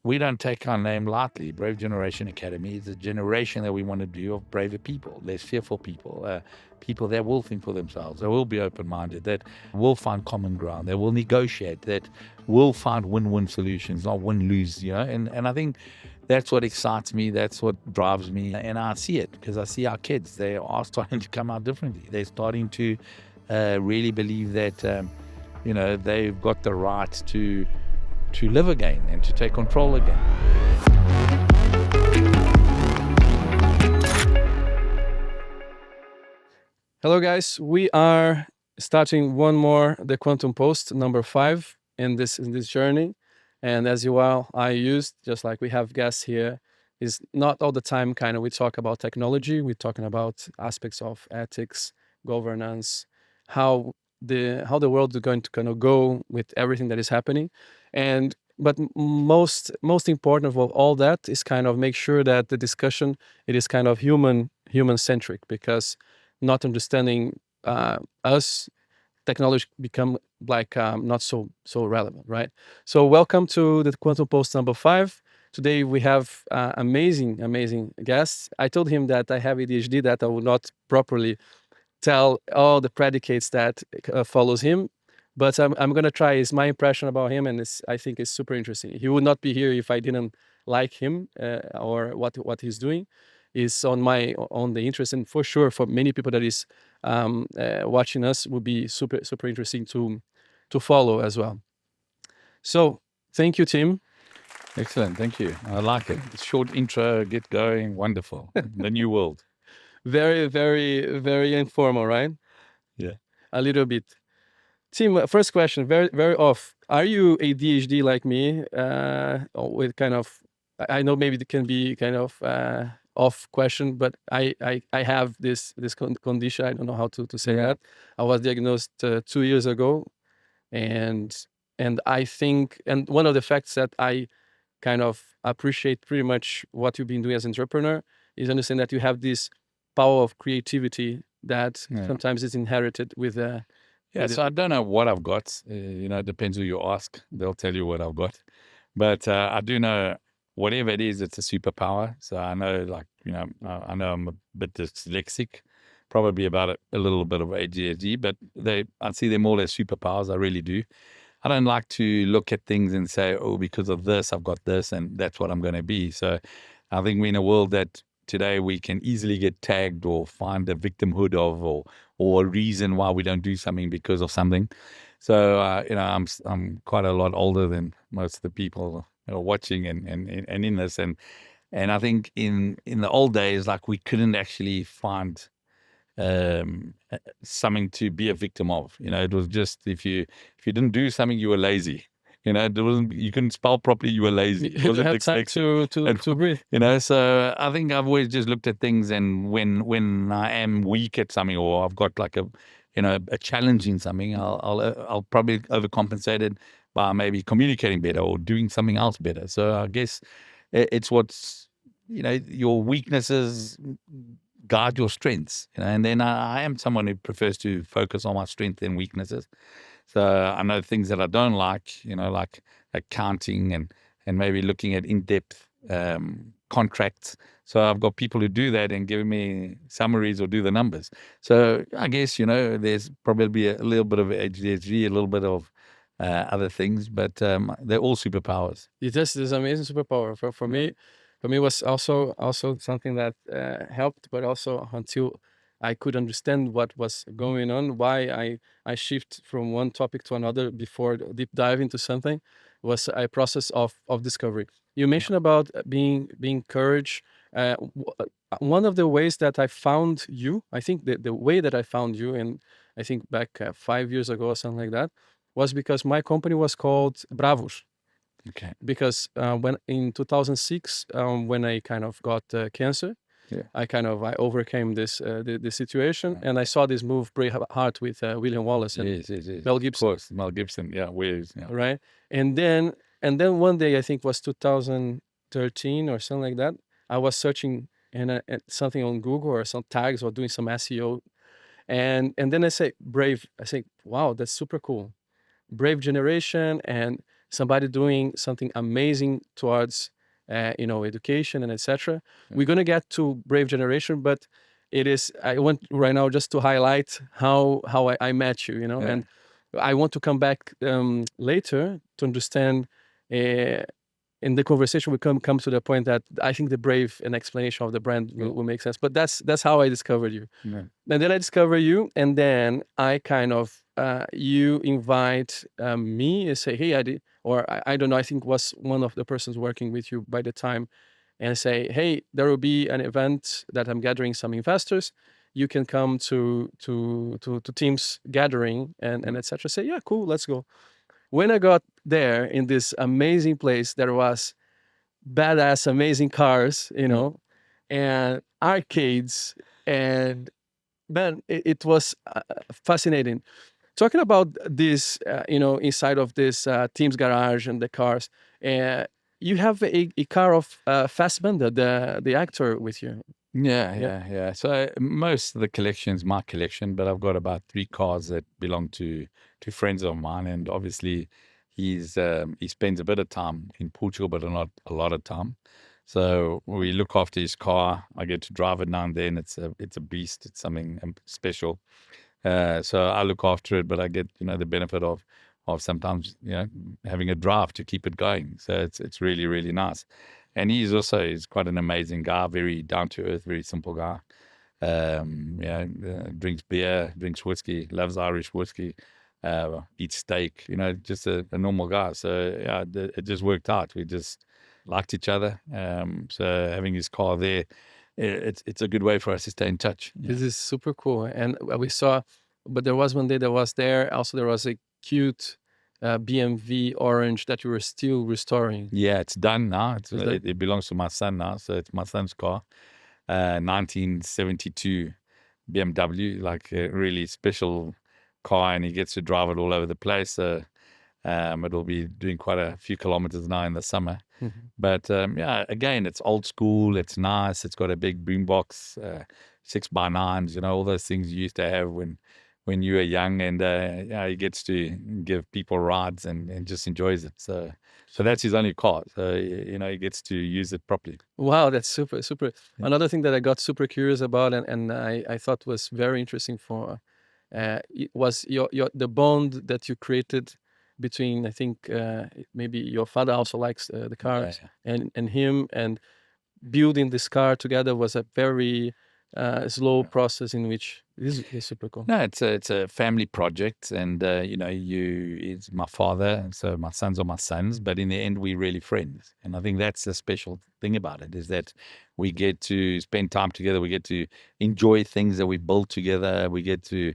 we don't take our name lightly. Brave Generation Academy is a generation that we want to do of braver people, less fearful people, people that will think for themselves, that will be open-minded, that will find common ground, that will negotiate, that will find win-win solutions, not win-lose, And I think that's what excites me. That's what drives me. And I see it because I see our kids. They are starting to come out differently. They're starting to really believe that, they've got the right to live again and to take control again. Hello, guys. We are starting one more the Quantum Post number 5 in this journey, and as you all I used, just like we have guests here, is not all the time kind of we talk about technology. We're talking about aspects of ethics, governance, how the world is going to kind of go with everything that is happening, and but most important of all that is kind of make sure that the discussion it is kind of human centric, because not understanding us, technology become like not so relevant, right? So welcome to the Quantum Post number 5. Today we have amazing guests. I told him that I have ADHD, that I will not properly tell all the predicates that follows him, but I'm gonna try. It's my impression about him, and I think it's super interesting. He would not be here if I didn't like him or what he's doing. Is on the interest, and for sure for many people that is watching us would be super interesting to follow as well. So thank you, Tim. Excellent. Thank you. I like it. Short intro, get going. Wonderful. The new world. Very informal, right? Yeah. A little bit. Tim, first question, very off. Are you ADHD like me? With kind of, I know maybe it can be kind of off question, but I have this condition. I don't know how to say that. I was diagnosed 2 years ago, and I think, and one of the facts that I kind of appreciate pretty much what you've been doing as an entrepreneur is understand that you have this power of creativity that sometimes is inherited with So I don't know what I've got. It depends who you ask. They'll tell you what I've got. But I do know whatever it is, it's a superpower. So I know, I know I'm a bit dyslexic, probably about a little bit of ADHD, but I see them all as superpowers. I really do. I don't like to look at things and say, oh, because of this, I've got this, and that's what I'm going to be. So I think we're in a world that today we can easily get tagged or find a victimhood of, or a reason why we don't do something because of something. So I'm quite a lot older than most of the people watching and in this, and I think in the old days, like, we couldn't actually find something to be a victim of. It was just, if you didn't do something, you were lazy. You couldn't spell properly, you were lazy. You didn't have time to breathe. So I think I've always just looked at things, and when I am weak at something, or I've got like a challenge in something, I'll probably overcompensate it by maybe communicating better or doing something else better. So I guess it's what's, your weaknesses guard your strengths, and then I am someone who prefers to focus on my strengths and weaknesses. So I know things that I don't like, like accounting and maybe looking at in-depth contracts. So I've got people who do that and give me summaries or do the numbers. So I guess, there's probably a little bit of ADHD, a little bit of other things, but they're all superpowers. This is amazing superpower for me. For me, was also something that helped, but also until I could understand what was going on, why I shift from one topic to another before deep dive into something, was a process of discovery. You mentioned about being courage. One of the ways that I found you, I think the way that I found you, and I think back 5 years ago or something like that, was because my company was called Bravos. Okay. Because when in 2006, when I kind of got cancer, I overcame the situation, and I saw this move Braveheart with William Wallace and Yes. Mel Gibson. Of course, Mel Gibson. Yeah, where's Right, and then one day, I think was 2013 or something like that, I was searching and something on Google or some tags or doing some SEO, and then I say Brave. I say, wow, that's super cool. Brave generation, and somebody doing something amazing towards education and etc. We're gonna get to Brave Generation, but it is, I want right now just to highlight how I met you, Yeah. and I want to come back later to understand. In the conversation, we come to the point that I think the Brave and explanation of the brand will make sense. But that's how I discovered you. Yeah. And then I discover you, and then I kind of you invite me and say, hey, I did, or I don't know. I think was one of the persons working with you by the time, and say, hey, there will be an event that I'm gathering some investors. You can come to Tim's gathering and etc. Say, yeah, cool, let's go. When I got there in this amazing place, there was badass, amazing cars, and arcades, and man, it was fascinating. Talking about this, inside of this team's garage and the cars, uh, you have a car of Fassbender, the actor, with you. Yeah. So most of the collection's my collection, but I've got about 3 cars that belong to friends of mine, and obviously he spends a bit of time in Portugal, but not a lot of time. So we look after his car. I get to drive it now and then. It's a beast. It's something special. So I look after it, but I get the benefit of sometimes having a drive to keep it going. So it's really really nice. And he's quite an amazing guy, very down to earth, very simple guy. Drinks beer, drinks whiskey, loves Irish whiskey, eats steak. Just a normal guy. So yeah, it just worked out. We just liked each other. So having his car there, it's a good way for us to stay in touch. This is super cool. And we saw, but there was one day that was there. Also, there was a cute BMW orange that you were still restoring. Yeah, it's done now. Is that- It belongs to my son now, so it's my son's car. 1972 BMW, like a really special car, and he gets to drive it all over the place. So it'll be doing quite a few kilometers now in the summer. But yeah, again, it's old school. It's nice. It's got a big boombox, 6x9s. All those things you used to have when you were young, and yeah, he gets to give people rides and just enjoys it. So that's his only car. So he gets to use it properly. Wow, that's super, super. Another thing that I got super curious about, and I thought was very interesting for, was the bond that you created between, I think maybe your father also likes the cars, and him, and building this car together was a very slow process in which this is super cool. No, it's a family project, and it's my father, and so my sons are my sons. But in the end, we're really friends, and I think that's the special thing about it, is that we get to spend time together. We get to enjoy things that we build together. We get to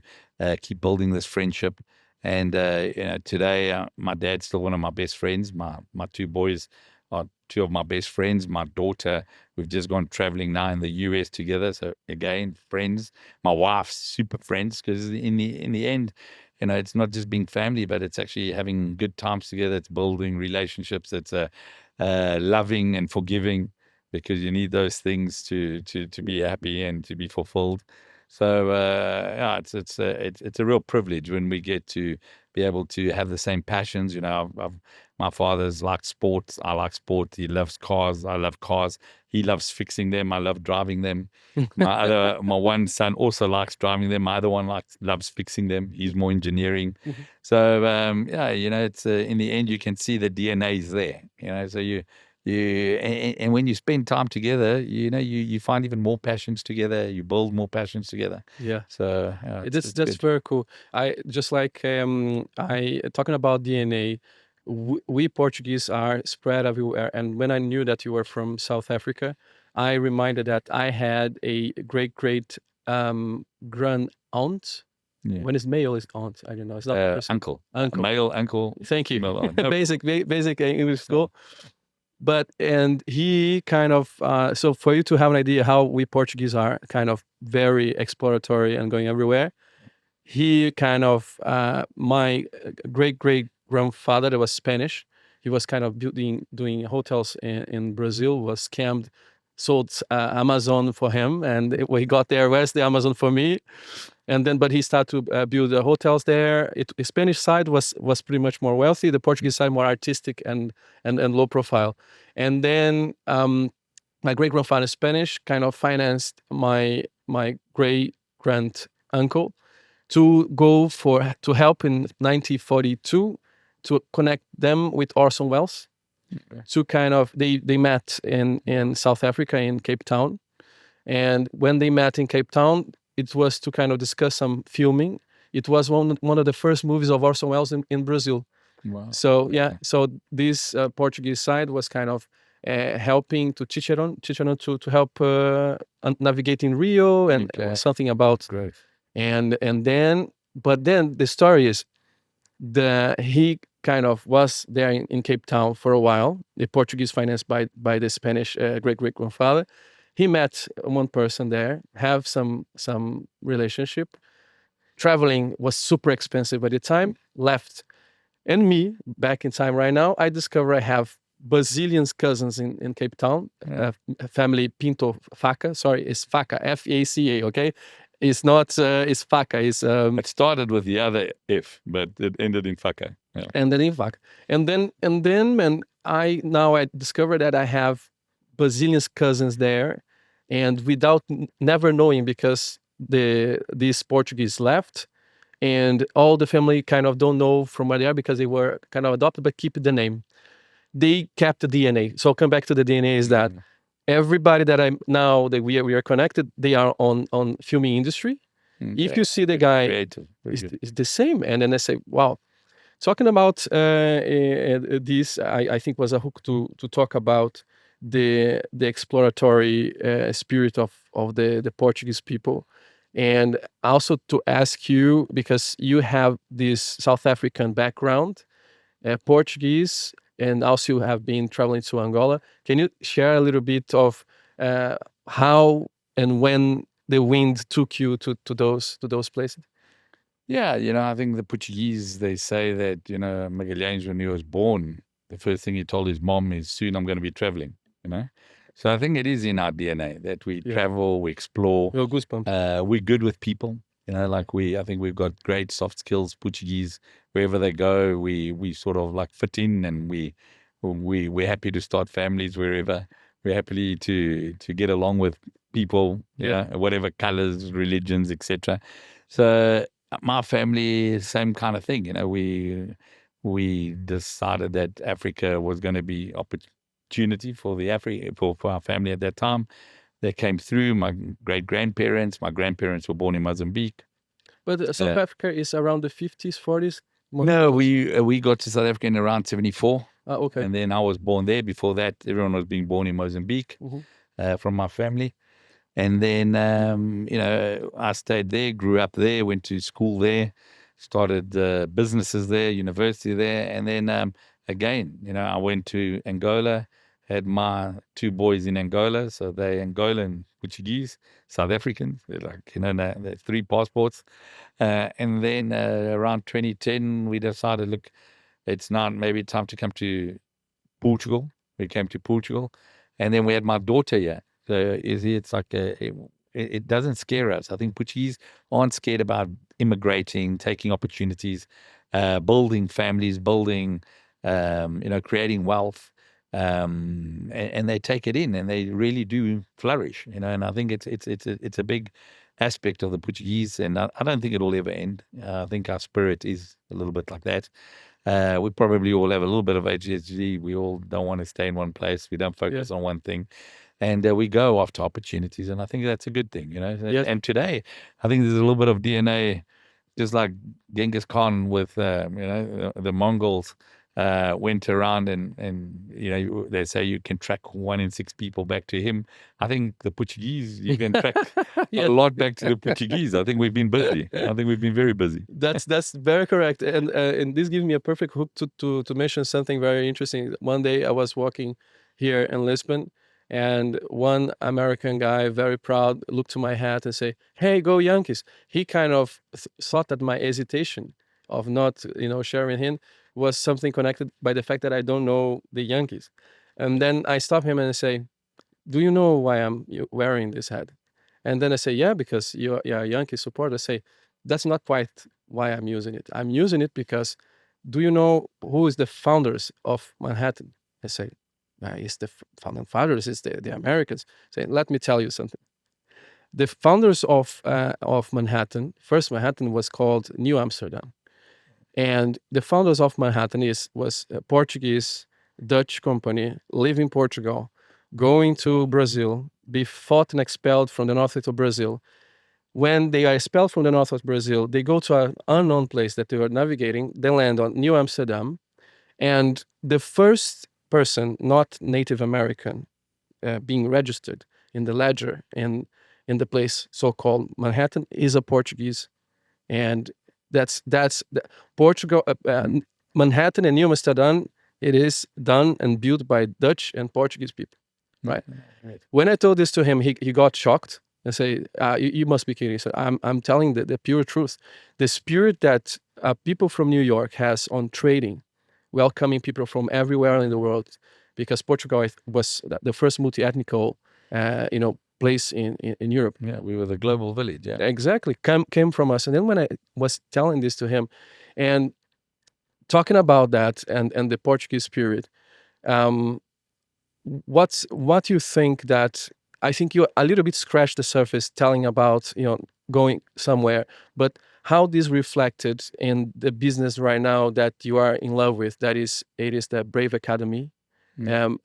keep building this friendship. And today, my dad's still one of my best friends. My 2 boys are 2 of my best friends. My daughter, we've just gone traveling now in the US together. So again, friends. My wife's super friends, because in the end, it's not just being family, but it's actually having good times together. It's building relationships. It's loving and forgiving, because you need those things to be happy and to be fulfilled. So yeah, it's a real privilege when we get to be able to have the same passions. My father's liked sports. I like sport. He loves cars. I love cars. He loves fixing them. I love driving them. My one son also likes driving them. My other one loves fixing them. He's more engineering. So yeah, it's in the end you can see the DNA is there. So and when you spend time together, you find even more passions together. You build more passions together. Yeah. So yeah, that's good. very cool. I just like I talking about DNA. We Portuguese are spread everywhere, and when I knew that you were from South Africa, I reminded that I had a great grand aunt. Yeah. When it's male, is aunt. I don't know. It's not person. Uncle. Uncle. Male uncle. Thank you. Female aunt. No, Basic English school. But and he kind of so for you to have an idea how we Portuguese are kind of very exploratory and going everywhere, he kind of my great grandfather that was Spanish, he was kind of doing hotels in Brazil, was scammed, sold Amazon for him, and when he got there, where's the Amazon for me? And then, but he started to build hotels there. The Spanish side was pretty much more wealthy. The Portuguese side more artistic and low profile. And then my great grandfather Spanish kind of financed my great grand uncle to go to help in 1942 to connect them with Orson Welles. Okay. To kind of they met in South Africa in Cape Town, and when they met in Cape Town, it was to kind of discuss some filming. It was one of the first movies of Orson Welles in Brazil. Wow. So yeah, Okay. so this Portuguese side was kind of helping to Cicerone to help navigate in Rio, and it was something about Great. and then but then the story is he kind of was there in Cape Town for a while. The Portuguese financed by the Spanish great grandfather. He met one person there, have some relationship. Traveling was super expensive at the time. Left, and me back in time right now. I discover I have bazillions cousins in Cape Town. Family Pinto Faca. Sorry, it's Faca, Faca. Okay, it's not. It's Faca. It's It started with the other F, but it ended in Faka. Yeah. and then in Faca, and then man, I discover that I have bazillions cousins there, and without never knowing, because these Portuguese left, and all the family kind of don't know from where they are because they were kind of adopted but keep the name. They kept the DNA. So I'll come back to the DNA is that everybody that I'm now that we are connected, they are on filming industry. If you see the guy, Creative. it's the same. And then I say, wow. Talking about this, I think was a hook to talk about the exploratory spirit of the Portuguese people, and also to ask you, because you have this South African background, Portuguese, and also you have been traveling to Angola. Can you share a little bit of how and when the wind took you to those places? Yeah, I think the Portuguese, they say that, Magalhães, when he was born, the first thing he told his mom is, soon I'm going to be traveling, So I think it is in our DNA that we travel, we explore. Your goosebumps. We're good with people, I think we've got great soft skills, Portuguese. Wherever they go, we sort of like fit in, and we're happy to start families wherever. We're happy to get along with people, whatever colors, religions, etc. So my family, same kind of thing. We decided that Africa was going to be opportunity for for our family at that time. They came through. My great grandparents. My grandparents were born in Mozambique. But South Africa is around the 50s, 40s. No, we got to South Africa in around 74. Okay. And then I was born there. Before that, everyone was being born in Mozambique from my family. And then, I stayed there, grew up there, went to school there, started businesses there, university there. And then again, I went to Angola, had my two boys in Angola. So they Angolan, Portuguese, South Africans. They're like, they're three passports. And then around 2010, we decided, look, it's not maybe time to come to Portugal. We came to Portugal. And then we had my daughter here. So it's like it doesn't scare us. I think Portuguese aren't scared about immigrating, taking opportunities, building families, building, creating wealth, and they take it in, and they really do flourish. And I think it's a big aspect of the Portuguese, and I don't think it'll ever end. I think our spirit is a little bit like that. We probably all have a little bit of ADHD. We all don't want to stay in one place. We don't focus on one thing. And we go after opportunities. And I think that's a good thing, Yes. And today, I think there's a little bit of DNA, just like Genghis Khan with, the Mongols went around and they say you can track 1 in 6 people back to him. I think the Portuguese, you can track a lot back to the Portuguese. I think we've been busy. I think we've been very busy. That's very correct, and this gives me a perfect hook to mention something very interesting. One day I was walking here in Lisbon, and one American guy, very proud, looked to my hat and say, "Hey, go Yankees!" He kind of thought that my hesitation of not, sharing him was something connected by the fact that I don't know the Yankees, and then I stop him and say, "Do you know why I'm wearing this hat?" And then I say, yeah, because you're a Yankee supporter. I say, that's not quite why I'm using it. I'm using it because, do you know who is the founders of Manhattan? I say, it's the founding fathers, it's the Americans. Say, let me tell you something. The founders of Manhattan, first Manhattan was called New Amsterdam, and the founders of Manhattan was a Portuguese Dutch company, live in Portugal, going to Brazil, be fought and expelled from the north of Brazil. When they are expelled from the north of Brazil, they go to an unknown place that they were navigating. They land on New Amsterdam, and the first person, not Native American, being registered in the ledger in the place so-called Manhattan is a Portuguese, and that's Portugal, Manhattan and New Amsterdam. It is done and built by Dutch and Portuguese people, right? Right. When I told this to him, he got shocked and say, you must be kidding." So I'm telling the pure truth, the spirit that people from New York has on trading, welcoming people from everywhere in the world, because Portugal was the first multi-ethnical, place in Europe. Yeah, we were the global village. Yeah. Exactly, came from us. And then when I was telling this to him, and talking about that and the Portuguese spirit, um, what you think that I think you a little bit scratched the surface telling about going somewhere, but how this reflected in the business right now that you are in love with, that is it is the Brave Academy.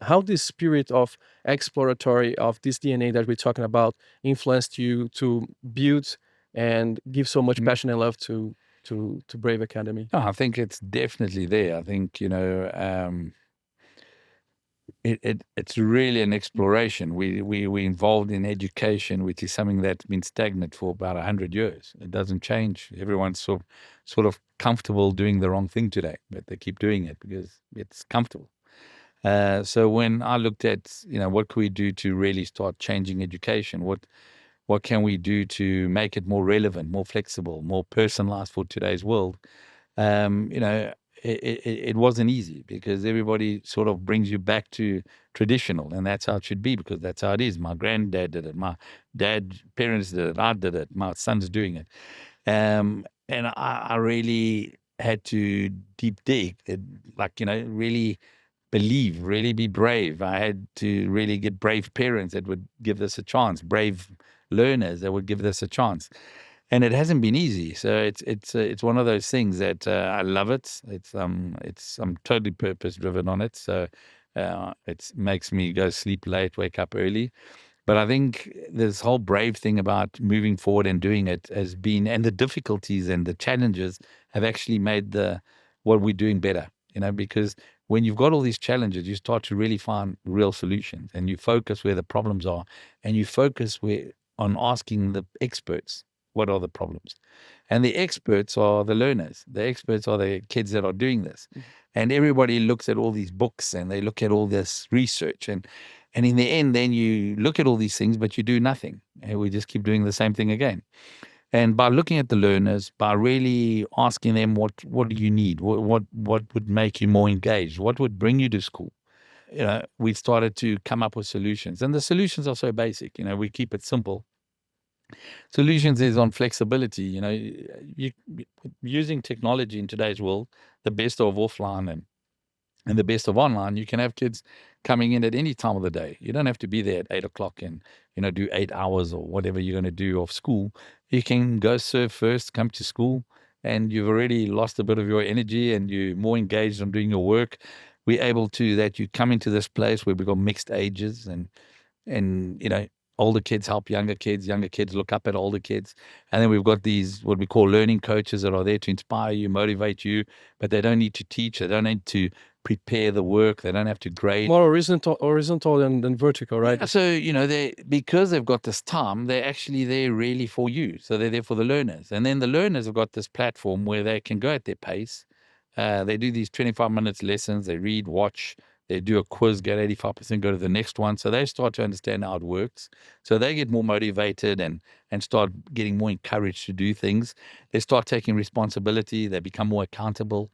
How this spirit of exploratory, of this DNA that we're talking about, influenced you to build and give so much passion and love to Brave Academy? Oh, I think it's definitely there. I think, it's really an exploration. We involved in education, which is something that's been stagnant for about 100 years. It doesn't change. Everyone's sort of comfortable doing the wrong thing today, but they keep doing it because it's comfortable. So when I looked at, what can we do to really start changing education? What can we do to make it more relevant, more flexible, more personalized for today's world? um, you know, it wasn't easy because everybody sort of brings you back to traditional, and that's how it should be because that's how it is. My granddad did it, my parents did it, I did it, my son's doing it. And I really had to deep dig, like, really believe, really be brave. I had to really get brave parents that would give this a chance, brave learners that would give this a chance. And it hasn't been easy. So it's one of those things that I love it. I'm totally purpose driven on it. So it makes me go sleep late, wake up early. But I think this whole brave thing about moving forward and doing it has been, and the difficulties and the challenges have actually made what we're doing better. Because when you've got all these challenges, you start to really find real solutions, and you focus where the problems are, and you focus on asking the experts what are the problems. And the experts are the learners. The experts are the kids that are doing this. And everybody looks at all these books and they look at all this research, and in the end, then you look at all these things, but you do nothing. And we just keep doing the same thing again. And by looking at the learners, by really asking them what do you need, what would make you more engaged, what would bring you to school, we started to come up with solutions. And the solutions are so basic. We keep it simple. Solutions is on flexibility. Using technology in today's world, the best of offline and the best of online, you can have kids coming in at any time of the day. You don't have to be there at 8 o'clock and, do 8 hours or whatever you're going to do of school. You can go serve first, come to school, and you've already lost a bit of your energy and you're more engaged on doing your work. We're able to that you come into this place where we've got mixed ages, and older kids help younger kids look up at older kids. And then we've got these what we call learning coaches that are there to inspire you, motivate you, but they don't need to teach, they don't need to prepare the work, they don't have to grade. More horizontal than vertical, right? Yeah, so they, because they've got this time, they're actually there really for you, so they're there for the learners. And then the learners have got this platform where they can go at their pace. They do these 25 minutes lessons, they read, watch, they do a quiz, get 85%, go to the next one. So they start to understand how it works. So they get more motivated and start getting more encouraged to do things. They start taking responsibility. They become more accountable.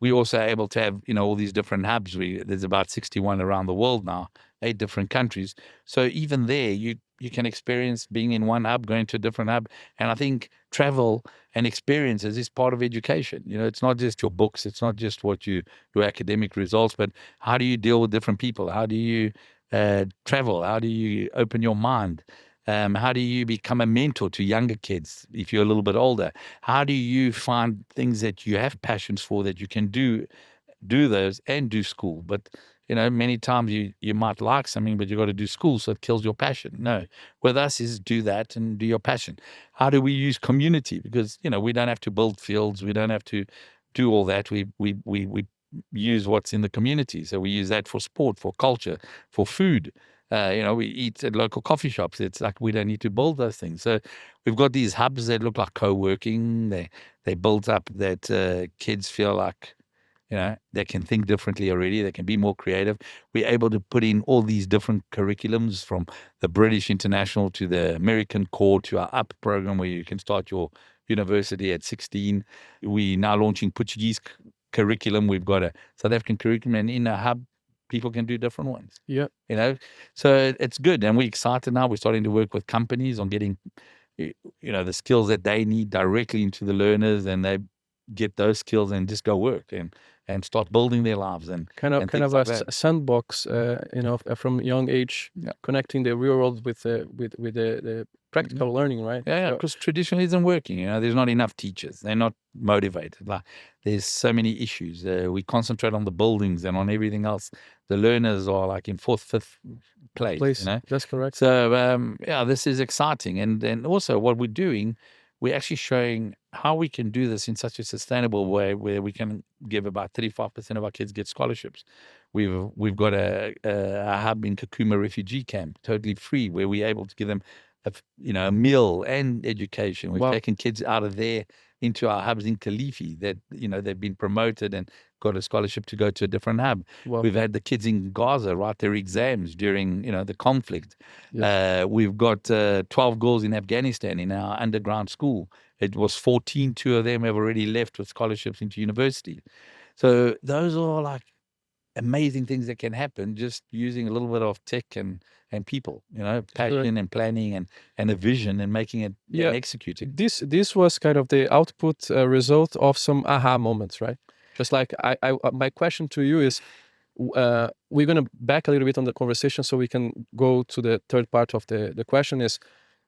We also are able to have, all these different hubs. There's about 61 around the world now, 8 different countries. So even there, you you can experience being in one hub, going to a different hub. And I think travel and experiences is part of education. It's not just your books, it's not just your academic results, but how do you deal with different people? How do you travel? How do you open your mind? How do you become a mentor to younger kids if you're a little bit older? How do you find things that you have passions for that you can do those and do school? But many times you might like something, but you got to do school, so it kills your passion. No, with us is do that and do your passion. How do we use community? Because we don't have to build fields, we don't have to do all that. We use what's in the community. So we use that for sport, for culture, for food. We eat at local coffee shops. It's like we don't need to build those things. So we've got these hubs that look like co-working. They built up that kids feel like they can think differently already. They can be more creative. We're able to put in all these different curriculums, from the British International to the American Core to our UP program, where you can start your university at 16. We're now launching Portuguese curriculum. We've got a South African curriculum, and in a hub, people can do different ones. Yeah. So it's good. And we're excited now. We're starting to work with companies on getting the skills that they need directly into the learners, and they get those skills and just go work and start building their lives and kind of things a like that. sandbox, from young age, Yeah. connecting the real world with the practical learning, right? Yeah, because traditionally isn't working. There's not enough teachers. They're not motivated. Like, there's so many issues. We concentrate on the buildings and on everything else. The learners are like in fourth, fifth place. That's correct. So this is exciting. And also what we're doing, we're actually showing how we can do this in such a sustainable way, where we can give about 35% of our kids get scholarships. We've got a hub in Kakuma refugee camp, totally free, where we're able to give them a meal and education. We've taken kids out of there into our hubs in Kalifi that they've been promoted and got a scholarship to go to a different hub. Wow. We've had the kids in Gaza write their exams during the conflict. Yes. We've got 12 girls in Afghanistan in our underground school. It was 14. 2 of them have already left with scholarships into university. So those are like amazing things that can happen just using a little bit of tech and people, passion and planning and a vision, and making it and executing. This was kind of the output result of some aha moments, right? Just like my question to you is, we're going to back a little bit on the conversation so we can go to the third part of the question is,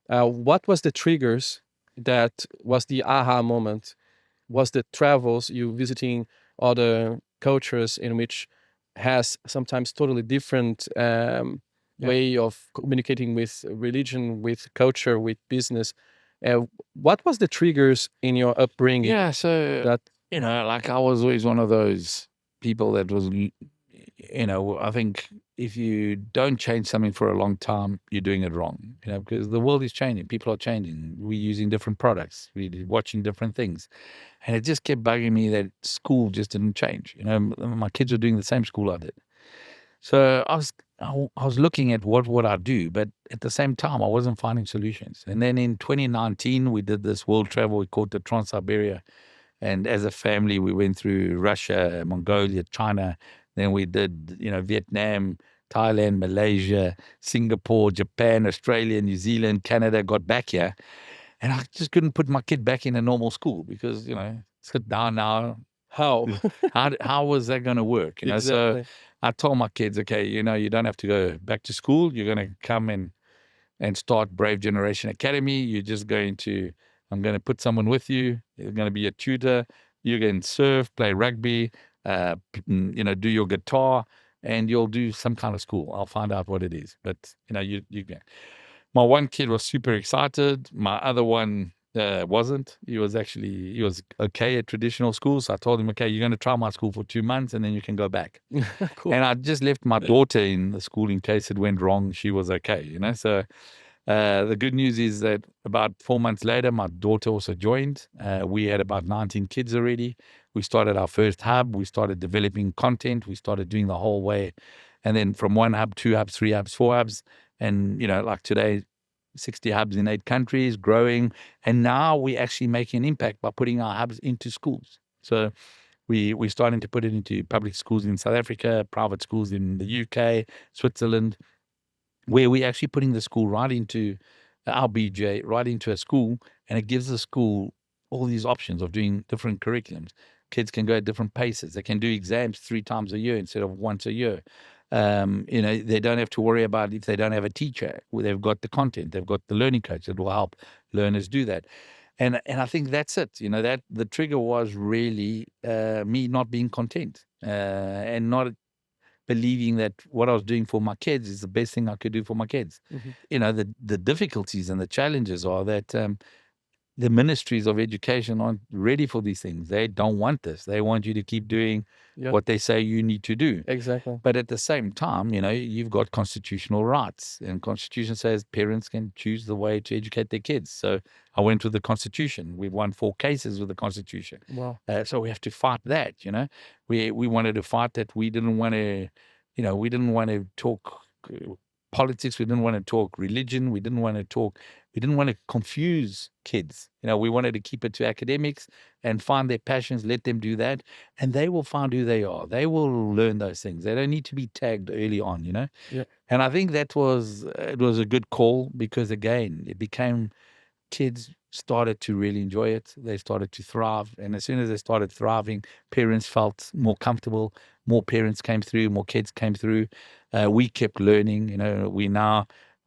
what was the triggers that was the aha moment? Was the travels, you visiting other cultures in which has sometimes totally different way of communicating with religion, with culture, with business? What was the triggers in your upbringing? Yeah, so that like, I was always one of those people that was, I think if you don't change something for a long time, you're doing it wrong. Because the world is changing, people are changing, we're using different products, we're watching different things, and it just kept bugging me that school just didn't change. My kids were doing the same school I did. So I was looking at what would I do, but at the same time, I wasn't finding solutions. And then in 2019, we did this world travel. We called it Trans-Siberia. And as a family, we went through Russia, Mongolia, China. Then we did, Vietnam, Thailand, Malaysia, Singapore, Japan, Australia, New Zealand, Canada, got back here. And I just couldn't put my kid back in a normal school because, sit down now. how How was that going to work? exactly. So I told my kids, okay, you don't have to go back to school. You're going to come and start Brave Generation Academy. I'm going to put someone with you. You're going to be a tutor. You can surf, play rugby, do your guitar, and you'll do some kind of school. I'll find out what it is. But, you can. My one kid was super excited. My other one wasn't. He was okay at traditional school. So I told him, okay, you're going to try my school for 2 months and then you can go back. Cool. And I just left my daughter in the school in case it went wrong. She was okay, So the good news is that about 4 months later, my daughter also joined. We had about 19 kids already. We started our first hub. We started developing content. We started doing the whole way. And then from 1 hub, 2 hubs, 3 hubs, 4 hubs. And, like today, 60 hubs in 8 countries, growing. And now we're actually making an impact by putting our hubs into schools. So we're starting to put it into public schools in South Africa, private schools in the UK, Switzerland. where we're actually putting the school right into our BJ, right into a school, and it gives the school all these options of doing different curriculums. Kids can go at different paces. They can do exams 3 times a year instead of once a year. They don't have to worry about if they don't have a teacher. Well, they've got the content, they've got the learning coach that will help learners do that. And I think that's it. That the trigger was really me not being content and not believing that what I was doing for my kids is the best thing I could do for my kids. The difficulties and the challenges are that the ministries of education aren't ready for these things. They don't want this. They want you to keep doing Yeah, what they say you need to do. exactly. But at the same time, you've got constitutional rights, and Constitution says parents can choose the way to educate their kids. So I went with the Constitution. We won 4 cases with the Constitution. Wow. So we have to fight that. We wanted to fight that. We didn't want to, we didn't want to talk politics. We didn't want to talk religion. We didn't want to confuse kids. We wanted to keep it to academics and find their passions, let them do that, and they will find who they are. They will learn those things. They don't need to be tagged early on, Yeah. And I think it was a good call because, again, it became kids started to really enjoy it. They started to thrive. And as soon as they started thriving, parents felt more comfortable. More parents came through, more kids came through. We kept learning.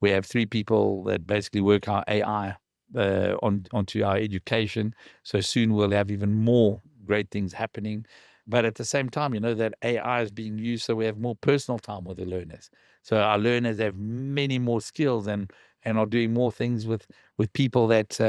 We have 3 people that basically work our AI onto our education. So soon we'll have even more great things happening. But at the same time, that AI is being used so we have more personal time with the learners. So our learners have many more skills and are doing more things with people that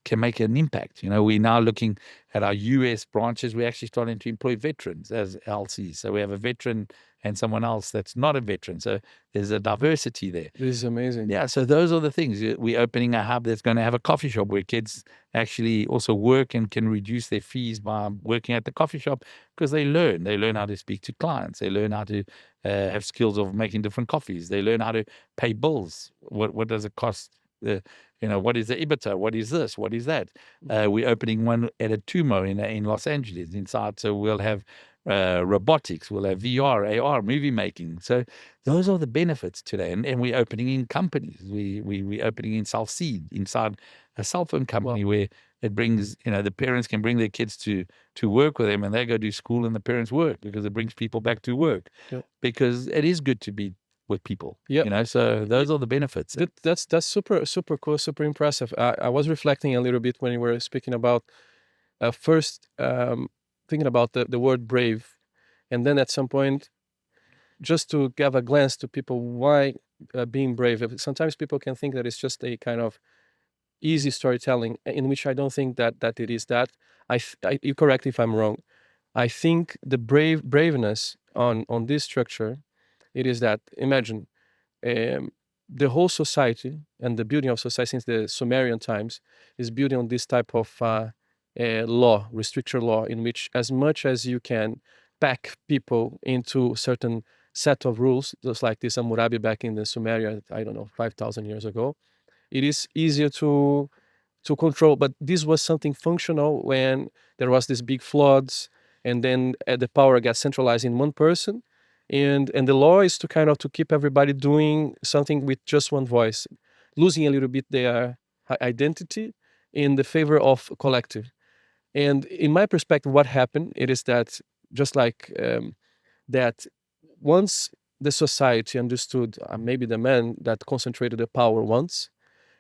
can make an impact. We're now looking at our US branches. We're actually starting to employ veterans as LCs. So we have a veteran and someone else that's not a veteran. So there's a diversity there. This is amazing. Yeah, so those are the things. We're opening a hub that's going to have a coffee shop where kids actually also work and can reduce their fees by working at the coffee shop because they learn. They learn how to speak to clients. They learn how to have skills of making different coffees. They learn how to pay bills. What does it cost? What is the EBITDA? What is this? What is that? We're opening one at a Tumo in Los Angeles inside. So we'll have robotics, we'll have VR, AR, movie making. So those are the benefits today. And we're opening in companies. We're opening in South Seed, inside a cell phone company where it brings, the parents can bring their kids to work with them and they go to school and the parents work because it brings people back to work. Yep. Because it is good to be with people. Yep. So those are the benefits. That's super cool, super impressive. I was reflecting a little bit when you were speaking about first thinking about the word brave, and then at some point, just to give a glance to people why being brave. Sometimes people can think that it's just a kind of easy storytelling, in which I don't think that it is that. You correct me if I'm wrong. I think the braveness on this structure, it is that imagine the whole society and the building of society since the Sumerian times is building on this type of law, restriction law, in which as much as you can pack people into certain set of rules, just like this Hammurabi back in the Sumeria, I don't know, 5,000 years ago, it is easier to control. But this was something functional when there was this big floods, and then the power got centralized in one person, and the law is to kind of to keep everybody doing something with just one voice, losing a little bit their identity in the favor of collective. And in my perspective, what happened it is that just like that once the society understood, maybe the man that concentrated the power once,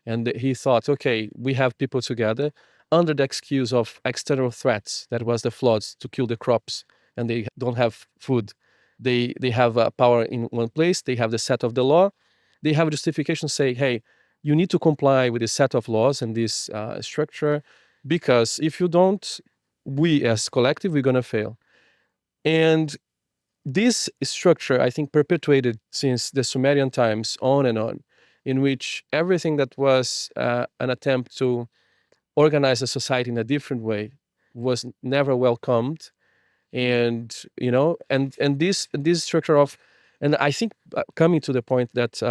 and he thought, okay, we have people together under the excuse of external threats. That was the floods to kill the crops, and they don't have food. They have power in one place. They have the set of the law. They have a justification say, hey, you need to comply with the set of laws and this structure, because if you don't, we as collective, we're going to fail. And this structure, I think, perpetuated since the Sumerian times on and on, in which everything that was an attempt to organize a society in a different way was never welcomed. And and this structure of, and I think coming to the point that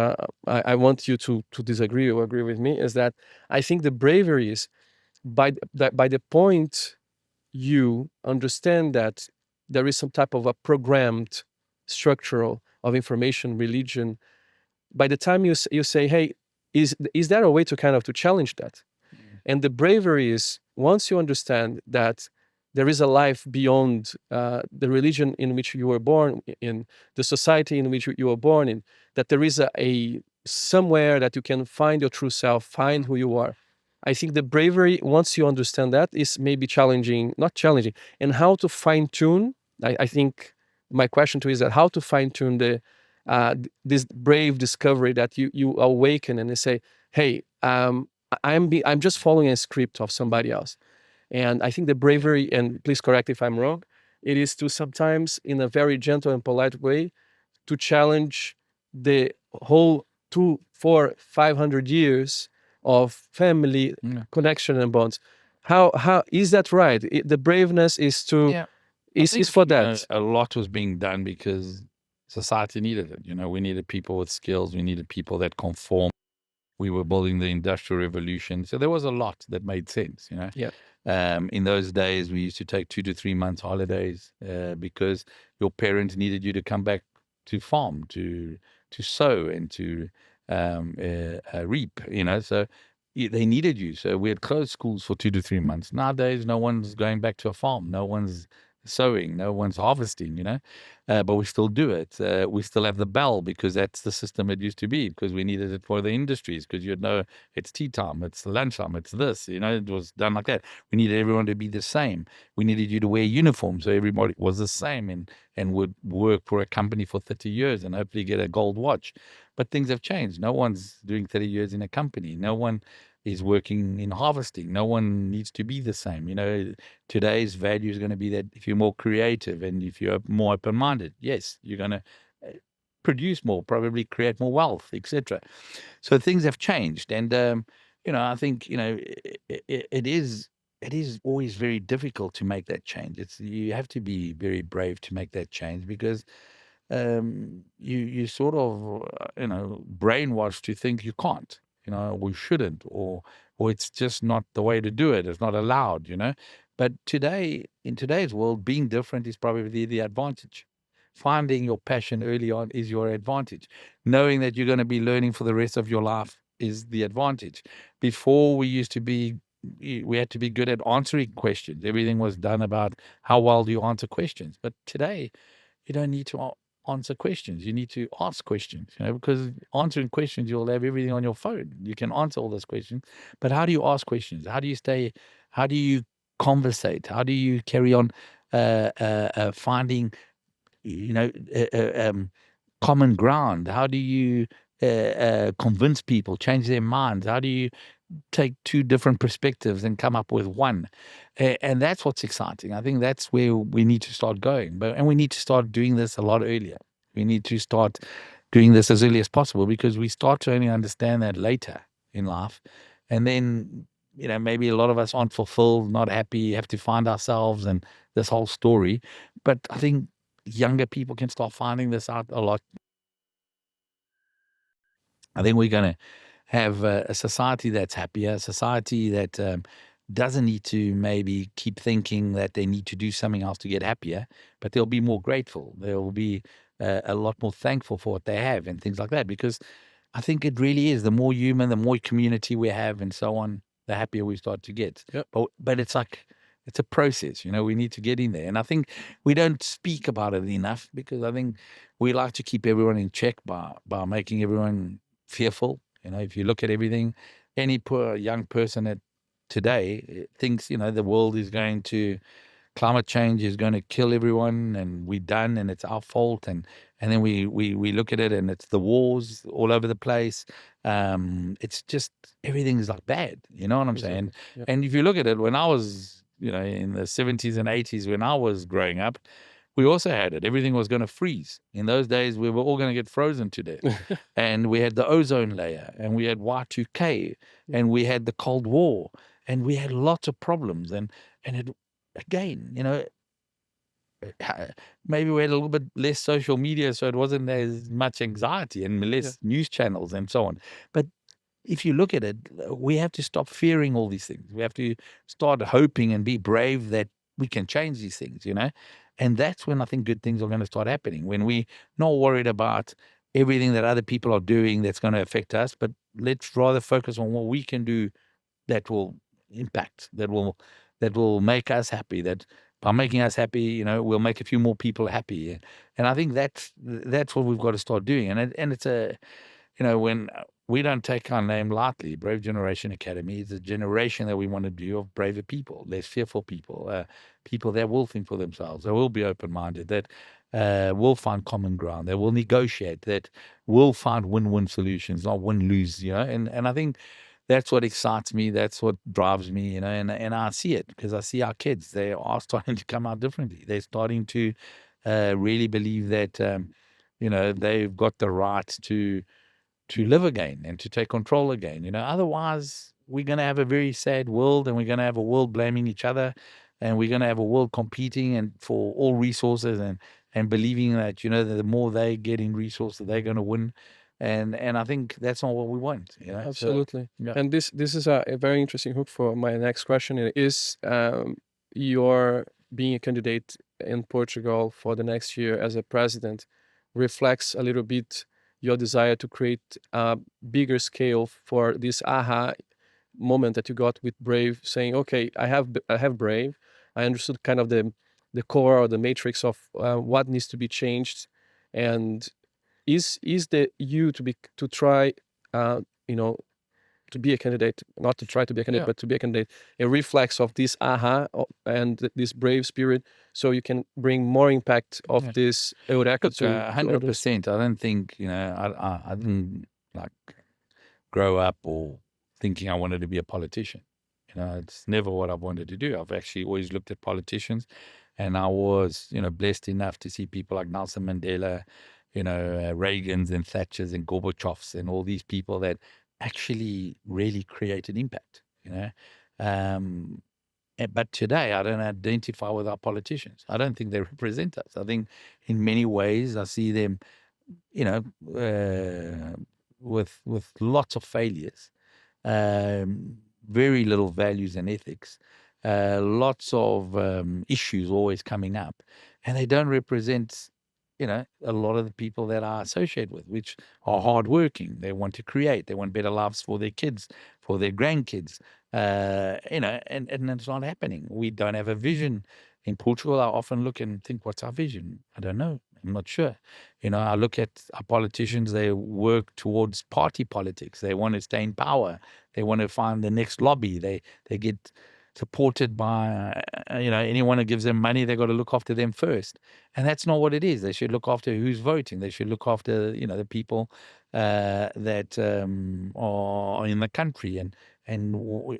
I want you to disagree or agree with me, is that I think the bravery is by the point you understand that there is some type of a programmed structural of information, religion, by the time you say, hey, is there a way to kind of to challenge that? And the bravery is, once you understand that there is a life beyond the religion in which you were born, in the society in which you were born in, that there is a somewhere that you can find your true self, find who you are. I think the bravery, once you understand that, is maybe challenging, not challenging, and how to fine tune. I think my question to you is that how to fine tune this brave discovery that you awaken and they say, hey, I'm just following a script of somebody else. And I think the bravery, and please correct if I'm wrong, it is to sometimes, in a very gentle and polite way, to challenge the whole 200, 400, 500 years of family connection and bonds. How is that right? The braveness is to Yeah. is for that. A lot was being done because society needed it. We needed people with skills. We needed people that conform. We were building the Industrial Revolution. So there was a lot that made sense. Yeah. In those days, we used to take 2 to 3 months holidays because your parents needed you to come back to farm, to sow and to reap. So they needed you. So we had closed schools for 2 to 3 months. Nowadays, no one's going back to a farm. No one's sowing. No one's harvesting. But we still do it. We still have the bell because that's the system it used to be, because we needed it for the industries, because you'd know it's tea time, it's lunchtime, it's this. It was done like that. We needed everyone to be the same. We needed you to wear uniforms so everybody was the same and would work for a company for 30 years and hopefully get a gold watch. But things have changed. No one's doing 30 years in a company. No one is working in harvesting. No one needs to be the same. Today's value is going to be that if you're more creative and if you're more open-minded, yes, you're going to produce more, probably create more wealth, etc. So things have changed, and I think it is always very difficult to make that change. You have to be very brave to make that change because you sort of brainwashed to think you can't, we shouldn't, or it's just not the way to do it. It's not allowed, But in today's world, being different is probably the advantage. Finding your passion early on is your advantage. Knowing that you're going to be learning for the rest of your life is the advantage. Before, we had to be good at answering questions. Everything was done about how well do you answer questions. But today, you don't need to answer questions. You need to ask questions, because answering questions, you'll have everything on your phone. You can answer all those questions. But how do you ask questions? How do you conversate? How do you carry on finding, common ground? How do you convince people, change their minds? How do you take two different perspectives and come up with one? And that's what's exciting. I think that's where we need to start going. And we need to start doing this a lot earlier. We need to start doing this as early as possible, because we start to only understand that later in life. And then, maybe a lot of us aren't fulfilled, not happy, have to find ourselves and this whole story. But I think younger people can start finding this out a lot. I think we're going to have a society that's happier, a society that doesn't need to maybe keep thinking that they need to do something else to get happier, but they'll be more grateful. They'll be a lot more thankful for what they have and things like that, because I think it really is, the more human, the more community we have and so on, the happier we start to get. Yep. But it's like, it's a process, we need to get in there. And I think we don't speak about it enough, because I think we like to keep everyone in check by making everyone fearful. If you look at everything, any poor young person today thinks, the world is going to, climate change is going to kill everyone and we're done and it's our fault. And then we look at it and it's the wars all over the place. It's just, everything is like bad. You know what I'm saying? Yep. And if you look at it, when I was, in the 70s and 80s, when I was growing up, we also had it. Everything was going to freeze. In those days, we were all going to get frozen to death. And we had the ozone layer, and we had Y2K, and we had the Cold War, and we had lots of problems. And it, again, maybe we had a little bit less social media, so it wasn't as much anxiety and less news channels and so on. But if you look at it, we have to stop fearing all these things. We have to start hoping and be brave that we can change these things, And that's when I think good things are going to start happening. When we're not worried about everything that other people are doing that's going to affect us, but let's rather focus on what we can do that will impact, that will make us happy. That by making us happy, we'll make a few more people happy. And I think that's what we've got to start doing. And it's when we don't take our name lightly. Brave Generation Academy is a generation that we want to do of braver people, less fearful people, people that will think for themselves, that will be open-minded, that will find common ground, that will negotiate, that will find win-win solutions, not win-lose. And I think that's what excites me. That's what drives me. And I see it because I see our kids. They are starting to come out differently. They're starting to really believe that they've got the right to live again and to take control again. Otherwise we're going to have a very sad world, and we're going to have a world blaming each other, and we're going to have a world competing and for all resources, and believing that that the more they get in resources, they're going to win. And I think that's not what we want. So Absolutely. yeah. And this is a very interesting hook for my next question. It is your being a candidate in Portugal for the next year as a president reflects a little bit your desire to create a bigger scale for this aha moment that you got with Brave, saying, "Okay, I have Brave. I understood kind of the core or the matrix of what needs to be changed, and is the you to try, you know, to be a candidate, not to try to be a candidate, Yeah. but to be a candidate, a reflex of this aha and this brave spirit, so you can bring more impact of Yeah. this eureka Look, to others." 100%. I don't think I didn't like grow up or thinking I wanted to be a politician. It's never what I've wanted to do. I've actually always looked at politicians, and I was, blessed enough to see people like Nelson Mandela, Reagans and Thatchers and Gorbachevs and all these people that actually really created impact. But today I don't identify with our politicians. I don't think they represent us. I think in many ways I see them, you know, with lots of failures, very little values and ethics, lots of issues always coming up, and they don't represent, a lot of the people that I associate with, which are hardworking. They want to create. They want better lives for their kids, for their grandkids. And it's not happening. We don't have a vision. In Portugal, I often look and think, what's our vision? I don't know. I'm not sure. I look at our politicians, they work towards party politics. They want to stay in power. They want to find the next lobby. They get supported by, anyone who gives them money, they've got to look after them first. And that's not what it is. They should look after who's voting. They should look after, the people that are in the country and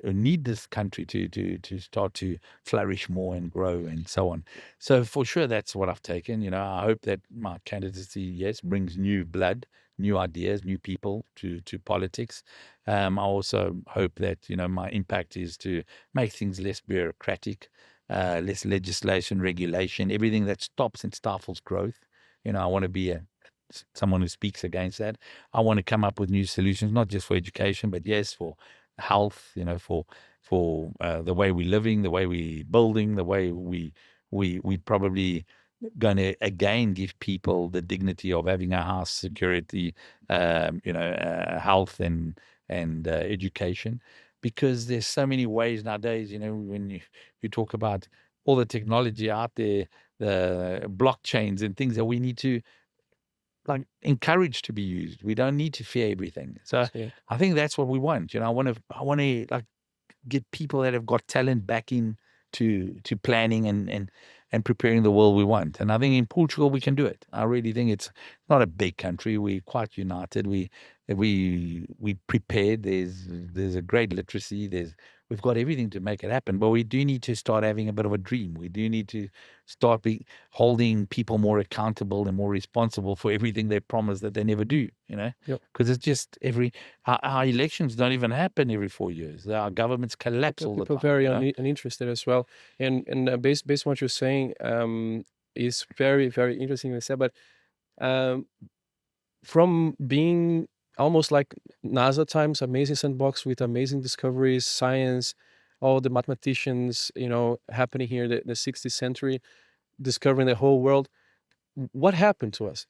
need this country to start to flourish more and grow and so on. So for sure, that's what I've taken. I hope that my candidacy, yes, brings new blood, new ideas, new people to politics. I also hope that my impact is to make things less bureaucratic, less legislation, regulation, everything that stops and stifles growth. I want to be someone who speaks against that. I want to come up with new solutions, not just for education, but yes, for health. For the way we're living, the way we're building, the way we probably going to again give people the dignity of having a house, security, health and education, because there's so many ways nowadays. When you talk about all the technology out there, the blockchains and things that we need to like encourage to be used. We don't need to fear everything. So Yeah. I think that's what we want. I want to like get people that have got talent back in to planning and preparing the world we want. And I think in Portugal we can do it. I really think it's not a big country. We're quite united. We prepared. There's a great literacy. We've got everything to make it happen. But we do need to start having a bit of a dream. We do need to start holding people more accountable and more responsible for everything they promise that they never do. Yep. Because it's just our elections don't even happen every 4 years. Our governments collapse all the People time. very uninterested as well, and based on what you're saying, is very very interesting to say. But um, from being almost like NASA times, amazing sandbox with amazing discoveries, science, all the mathematicians, happening here, the 60th century, discovering the whole world. What happened to us?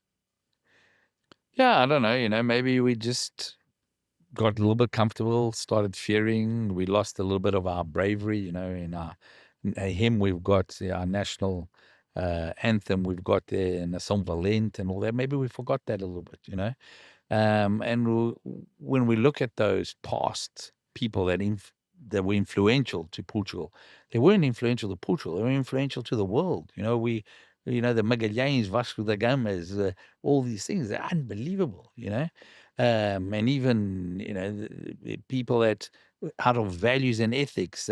Yeah, I don't know. Maybe we just got a little bit comfortable, started fearing. We lost a little bit of our bravery. In a hymn we've got our national anthem. We've got there in the Song Valent and all that. Maybe we forgot that a little bit. And when we look at those past people that were influential to Portugal, they weren't influential to Portugal. They were influential to the world. The Magalhães, Vasco da Gamas, all these things. They're unbelievable. And even the people that, out of values and ethics,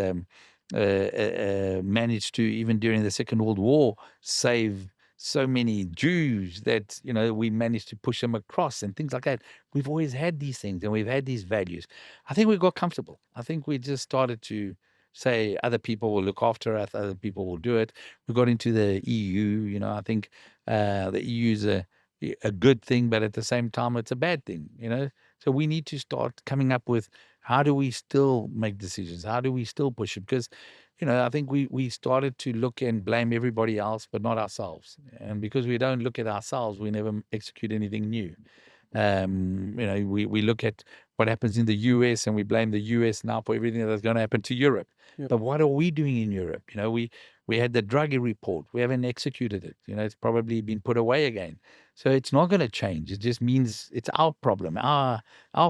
managed to, even during the Second World War, save so many Jews that we managed to push them across and things like that. We've always had these things and we've had these values. I think we got comfortable. I think we just started to say other people will look after us, other people will do it. We got into the EU. I think the EU is a good thing, but at the same time, it's a bad thing. So we need to start coming up with, how do we still make decisions? How do we still push it? Because I think we started to look and blame everybody else, but not ourselves. And because we don't look at ourselves, we never execute anything new. We look at what happens in the US and we blame the US now for everything that's going to happen to Europe. Yep. But what are we doing in Europe? We had the Draghi report. We haven't executed it. It's probably been put away again. So it's not going to change. It just means it's our problem, our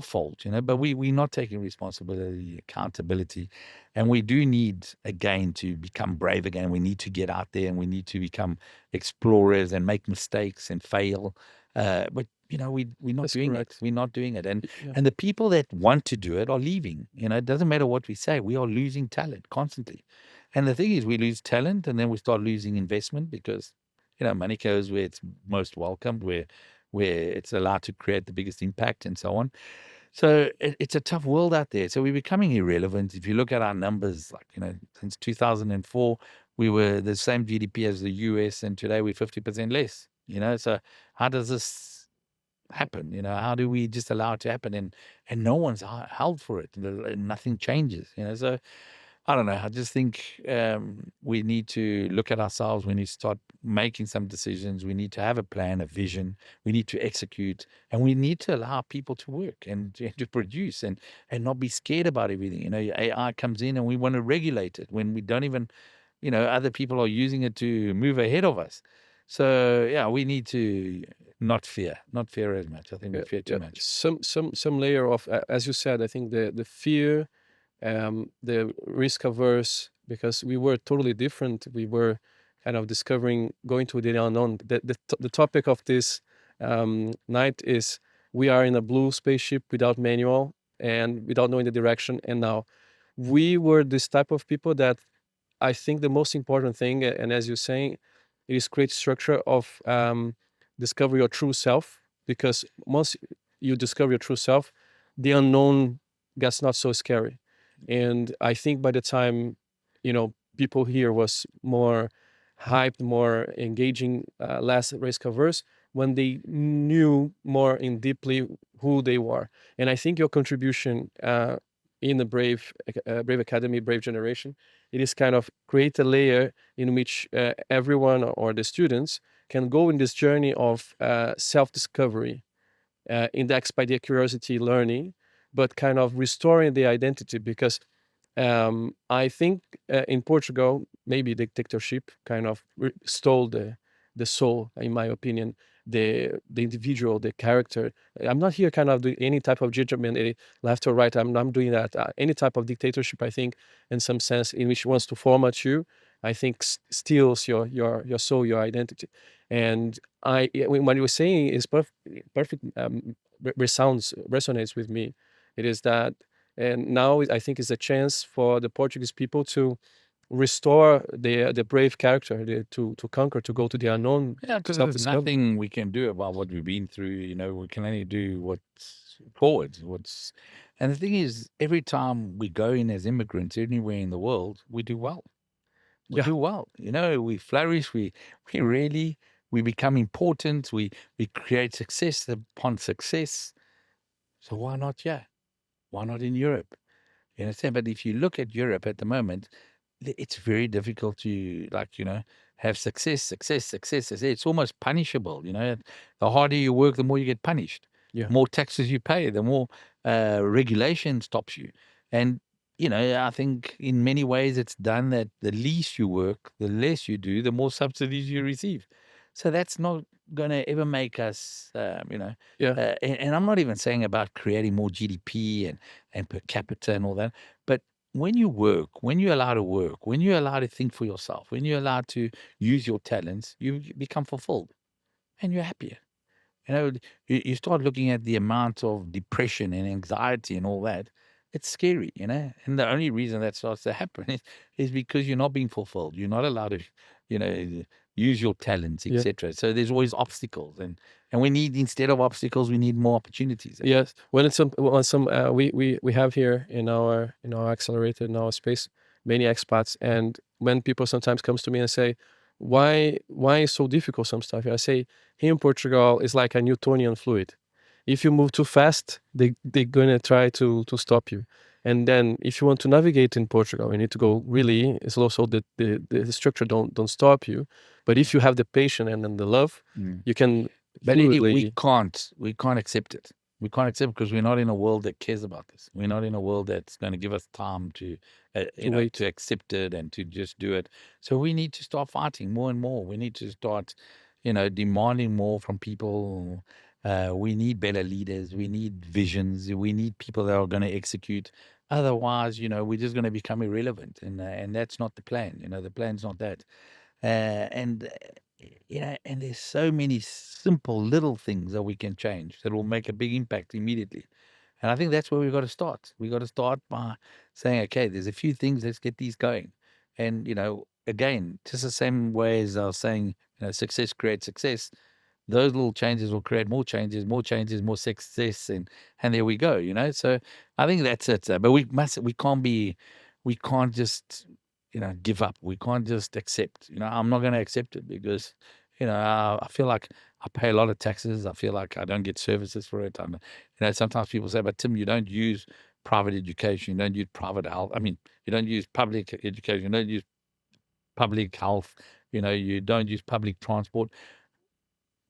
fault. But we're not taking responsibility, accountability, and we do need again to become brave again. We need to get out there and we need to become explorers and make mistakes and fail. But we're not That's doing correct. it. We're not doing it. And Yeah. and the people that want to do it are leaving. It doesn't matter what we say. We are losing talent constantly. And the thing is, we lose talent and then we start losing investment because money goes where it's most welcomed, where it's allowed to create the biggest impact and so on. So it's a tough world out there. So we're becoming irrelevant. If you look at our numbers, like, since 2004, we were the same GDP as the US, and today we're 50% less. So how does this happen? How do we just allow it to happen? And no one's held for it. Nothing changes. So I don't know. I just think we need to look at ourselves. We need to start making some decisions. We need to have a plan, a vision. We need to execute, and we need to allow people to work and to produce and not be scared about everything. AI comes in and we want to regulate it when we don't even, other people are using it to move ahead of us. So yeah, we need to not fear as much. I think we fear too much. Some layer of, as you said, I think the fear, the risk averse, because we were totally different. We were kind of discovering, going to the unknown. The topic of this night is, we are in a blue spaceship without manual and without knowing the direction. And now we were this type of people that, I think the most important thing, and as you're saying, it is create structure of discover your true self. Because once you discover your true self, the unknown gets not so scary. And I think by the time, people here was more hyped, more engaging, less risk averse, when they knew more in deeply who they were. And I think your contribution in the Brave Academy, Brave Generation, it is kind of create a layer in which everyone or the students can go in this journey of self-discovery, indexed by their curiosity, learning, but kind of restoring the identity. Because I think in Portugal, maybe dictatorship kind of stole the soul, in my opinion, the individual, the character. I'm not here kind of doing any type of judgment, left or right. I'm doing that. Any type of dictatorship, I think, in some sense, in which wants to format you, I think steals your soul, your identity. And what you were saying is perfect. Resonates with me. It is that, and now I think it's a chance for the Portuguese people to restore the brave character, to conquer, to go to the unknown, Yeah, because there's self-discover. nothing we can do about what we've been through. We can only do what's forward. And the thing is, every time we go in as immigrants anywhere in the world, we do well. We Yeah, do well. We flourish. We really we become important. We create success upon success. So why not here? Why not in Europe? You understand? But if you look at Europe at the moment, it's very difficult to, like, have success. It's almost punishable. The harder you work, the more you get punished. Yeah. More taxes you pay, the more regulation stops you. And I think in many ways it's done that the least you work, the less you do, the more subsidies you receive. So that's not going to ever make us, Yeah. and I'm not even saying about creating more GDP and per capita and all that, but when you work, when you're allowed to work, when you're allowed to think for yourself, when you're allowed to use your talents, you become fulfilled and you're happier. You start looking at the amount of depression and anxiety and all that. It's scary. And the only reason that starts to happen is because you're not being fulfilled. You're not allowed to, you know, use your talents, Yeah. etc. So there's always obstacles, and we need, instead of obstacles, we need more opportunities. Yes. When it's some we have here in our accelerator, in our space, many expats, and when people sometimes comes to me and say, why is so difficult some stuff? I say, here in Portugal is like a Newtonian fluid. If you move too fast, they're gonna try to stop you. And then if you want to navigate in Portugal, you need to go really slow so that the structure don't stop you. But if you have the patience and then the love, you can But we fluidly can't accept it. We can't accept it because we're not in a world that cares about this. We're not in a world that's going to give us time to, wait. to accept it and to just do it. So we need to start fighting more and more. We need to start, demanding more from people. We need better leaders. We need visions. We need people that are going to execute. Otherwise, we're just going to become irrelevant, and that's not the plan. The plan's not that. And and there's so many simple little things that we can change that will make a big impact immediately. And I think that's where we've got to start. We've got to start by saying, okay, there's a few things, let's get these going. And, again, just the same way as I was saying, success creates success. Those little changes will create more changes, more success, and there we go. So I think that's it. But we can't just give up. We can't just accept. I'm not going to accept it because I feel like I pay a lot of taxes. I feel like I don't get services for it. Sometimes people say, but Tim, you don't use private education, you don't use private health. I mean, you don't use public education, you don't use public health, you don't use public transport.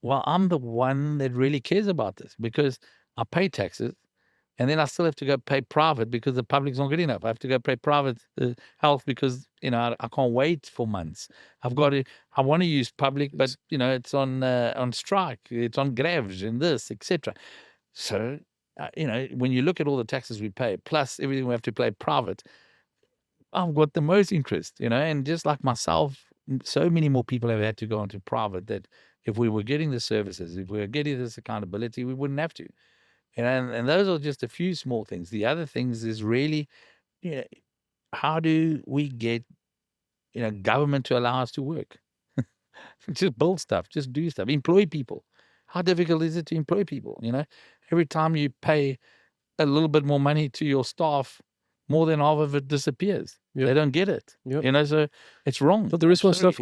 Well, I'm the one that really cares about this because I pay taxes and then I still have to go pay private because the public's not good enough. I have to go pay private health because, I can't wait for months. I want to use public, but, it's on strike, it's on greves and this, etc. So, when you look at all the taxes we pay, plus everything we have to pay private, I've got the most interest, and just like myself, so many more people have had to go into private that if we were getting the services, if we were getting this accountability, we wouldn't have to. And those are just a few small things. The other things is really, you know, how do we get, government to allow us to work? Just build stuff, just do stuff, employ people. How difficult is it to employ people? Every time you pay a little bit more money to your staff, more than half of it disappears. Yep. They don't get it. Yep. So it's wrong. So there is one stuff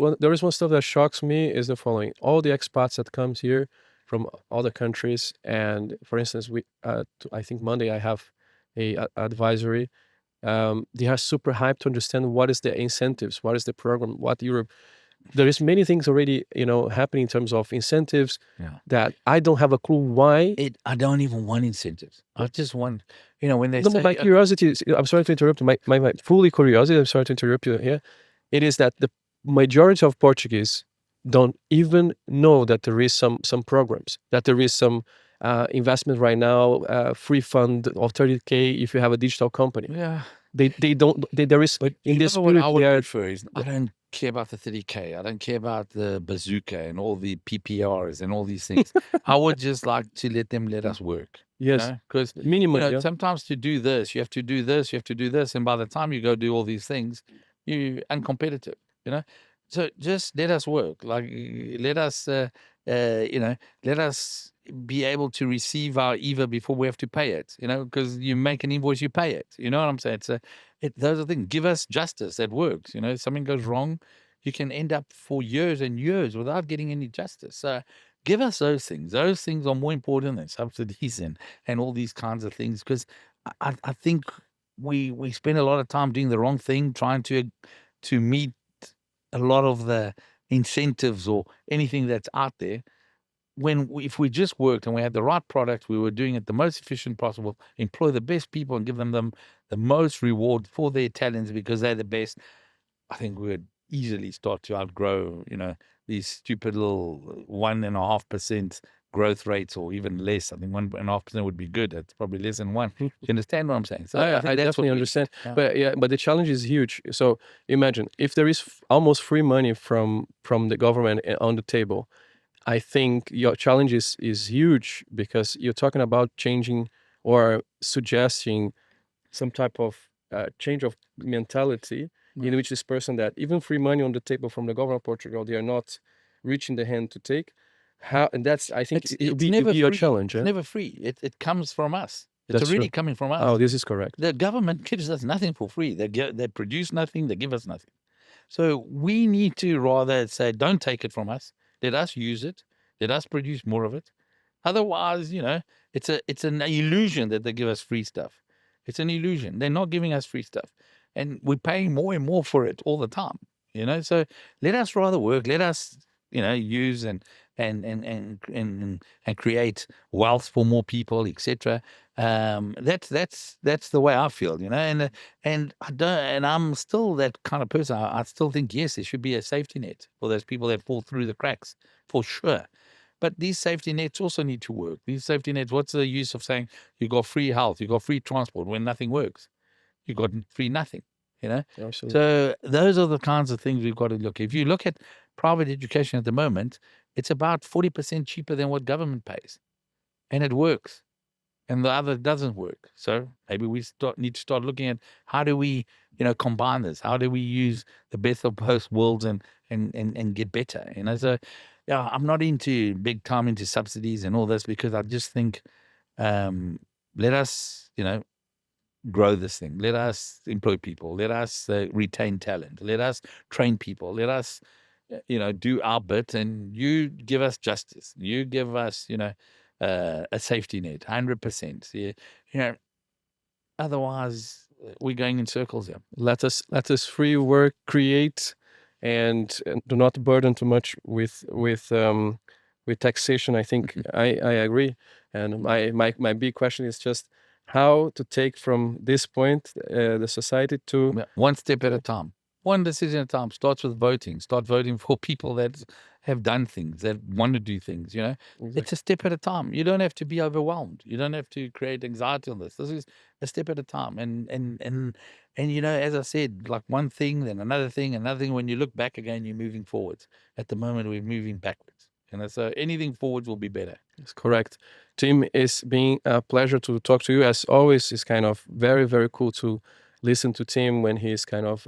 that shocks me is the following: all the expats that comes here from other countries, and for instance, I think Monday I have a advisory. They are super hyped to understand what is the incentives, what is the program, what Europe. There is many things already happening in terms of incentives that I don't have a clue why. I don't even want incentives. I just want, when they No, say, my curiosity is, I'm sorry to interrupt you. My fully curiosity, I'm sorry to interrupt you here. It is that the majority of Portuguese don't even know that there is some programs, that there is some investment right now, free fund of 30K if you have a digital company. yeah. They don't, there is, But in this what I would spirit, prefer is I don't care about the 30K. I don't care about the bazooka and all the PPRs and all these things. I would just like to let us work. yes, Because minimum, sometimes to do this, you have to do this, you have to do this, and by the time you go do all these things, you're uncompetitive. So just let us work. Like let us, let us be able to receive our EVA before we have to pay it. Because you make an invoice, you pay it. You know what I'm saying? Those are things. Give us justice that works. If something goes wrong, you can end up for years and years without getting any justice. So give us those things. Those things are more important than subsidies and all these kinds of things. Because I think we spend a lot of time doing the wrong thing, trying to meet a lot of the incentives or anything that's out there. If we just worked and we had the right product, we were doing it the most efficient possible, employ the best people and give them the most reward for their talents because they're the best, I think we would easily start to outgrow, these stupid little 1.5% growth rates or even less. I think 1.5% would be good. That's probably less than one. Do you understand what I'm saying? So I think I that's what definitely we understand, need. Yeah. but the challenge is huge. So imagine if there is almost free money from the government on the table. I think your challenge is huge because you're talking about changing or suggesting some type of change of mentality in which this person that even free money on the table from the government of Portugal, they are not reaching the hand to take. How, and that's, I think it'll It's be never your free. challenge. It's Yeah? never free. It comes from us. It's That's already true. coming from Oh, us. this is correct. The government gives us nothing for free. They produce nothing. They give us nothing. So we need to rather say, don't take it from us. Let us use it. Let us produce more of it. Otherwise, it's an illusion that they give us free stuff. It's an illusion. They're not giving us free stuff. And we're paying more and more for it all the time. So let us rather work. Let us, use and create wealth for more people, etc. That's the way I feel, and I'm still that kind of person. I still think yes, there should be a safety net for those people that fall through the cracks, for sure. But these safety nets also need to work. These safety nets, what's the use of saying you got free health, you got free transport when nothing works? You got free nothing, Absolutely. So those are the kinds of things we've got to look. If you look at private education at the moment, it's about 40% cheaper than what government pays, and it works. And the other doesn't work. So maybe we need to start looking at how do we, combine this? How do we use the best of both worlds and get better? So yeah, I'm not into big time into subsidies and all this because I just think let us, grow this thing. Let us employ people. Let us retain talent. Let us train people. Let us, do our bit. And you give us justice. You give us, a safety net, 100%. Yeah, you know, otherwise we're going in circles here. Let us free work create, and do not burden too much with taxation. I think I agree. And my big question is just how to take from this point the society to Yeah, one step at a time. One decision at a time. Starts with voting. Start voting for people that have done things, that want to do things, It's a step at a time. You don't have to be overwhelmed. You don't have to create anxiety on this. This is a step at a time. And as I said, like one thing, then another thing, another thing. When you look back again, you're moving forwards. At the moment, we're moving backwards. So anything forwards will be better. That's correct. Tim, it's been a pleasure to talk to you. As always, it's kind of very, very cool to listen to Tim when he's kind of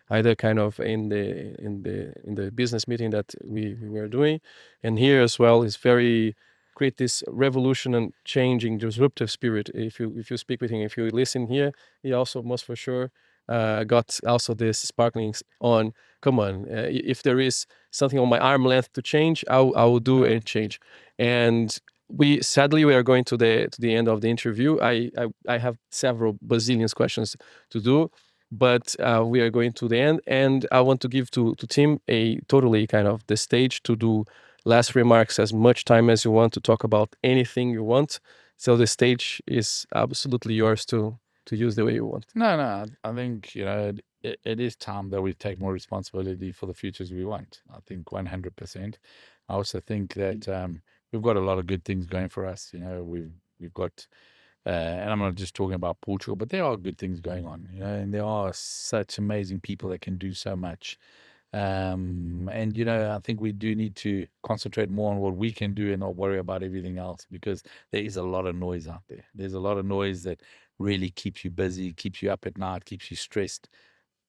either kind of in the business meeting that we were doing, and here as well is very create this revolution and changing disruptive spirit. If you speak with him, if you listen here, he also most for sure got also this sparklings on. Come on, if there is something on my arm length to change, I will do and change. And we sadly we are going to the end of the interview. I have several bazillions questions to do, but we are going to the end, and I want to give to Tim a totally kind of the stage to do last remarks, as much time as you want to talk about anything you want. So the stage is absolutely yours to use the way you want. No. I think, it is time that we take more responsibility for the futures we want. I think 100%. I also think that we've got a lot of good things going for us. We've got, and I'm not just talking about Portugal, but there are good things going on, and there are such amazing people that can do so much. And I think we do need to concentrate more on what we can do and not worry about everything else, because there is a lot of noise out there. There's a lot of noise that really keeps you busy, keeps you up at night, keeps you stressed.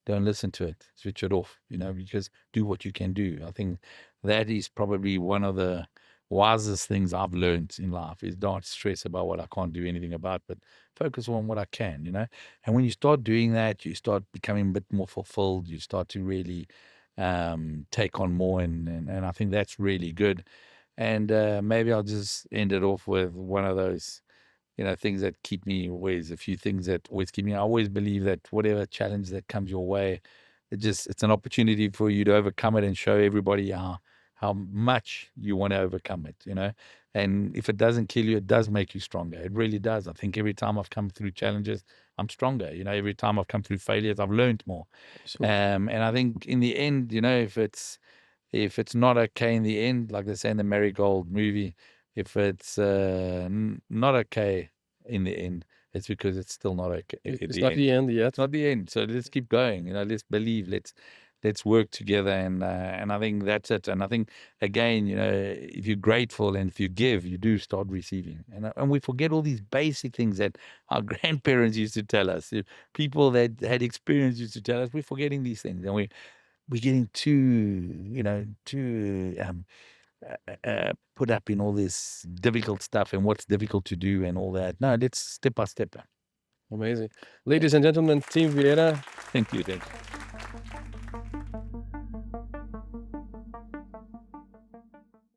Don't listen to it. Switch it off, because do what you can do. I think that is probably one of the wisest things I've learned in life, is not stress about what I can't do anything about, but focus on what I can, And when you start doing that, you start becoming a bit more fulfilled. You start to really take on more. And I think that's really good. And maybe I'll just end it off with one of those things that keep me always, a few things that always keep me. I always believe that whatever challenge that comes your way, it's an opportunity for you to overcome it and show everybody how much you want to overcome it, you know. And if it doesn't kill you, it does make you stronger. It really does. I think every time I've come through challenges, I'm stronger. You know, every time I've come through failures, I've learned more. And I think in the end, you know, if it's not okay in the end, like they say in the Marigold movie, if it's not okay in the end, it's because it's still not okay at It's the not end. the end yet. It's not the end. So let's keep going. You know, let's believe. Let's work together. And I think that's it. And I think again, you know, if you're grateful and if you give, you do start receiving. And we forget all these basic things that our grandparents used to tell us. People that had experience used to tell us. We're forgetting these things, and we're getting too put up in all this difficult stuff and what's difficult to do and all that. No, let's step by step. Amazing. Ladies and gentlemen, Tim Vieira. Thank you.